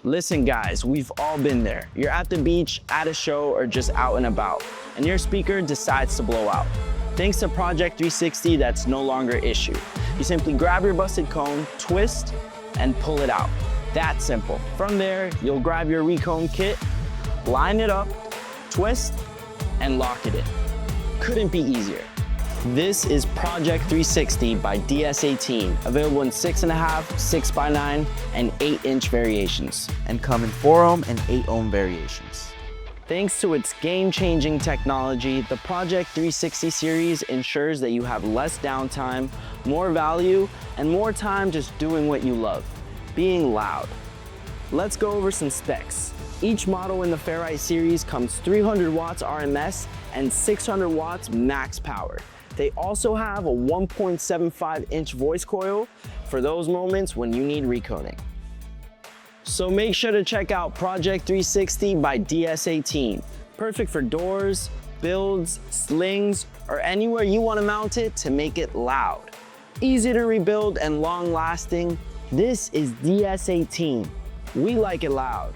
Listen guys, we've all been there. You're at the beach, at a show, or just out and about, and your speaker decides to blow out. Thanks to PROJECT360, that's no longer an issue. You simply grab your busted cone, twist, and pull it out. That simple. From there, you'll grab your Recone kit, line it up, twist, and lock it in. Couldn't be easier. This is PROJECT360 by DS18, available in 6.5, 6x9, and 8-inch variations. And come in 4 ohm and 8 ohm variations. Thanks to its game-changing technology, the PROJECT360 series ensures that you have less downtime, more value, and more time just doing what you love, being loud. Let's go over some specs. Each model in the Ferrite series comes 300 watts RMS and 600 watts max power. They also have a 1.75-inch voice coil for those moments when you need reconing. So make sure to check out PROJECT360 by DS18. Perfect for doors, builds, slings, or anywhere you want to mount it to make it loud. Easy to rebuild and long-lasting, this is DS18. We like it loud.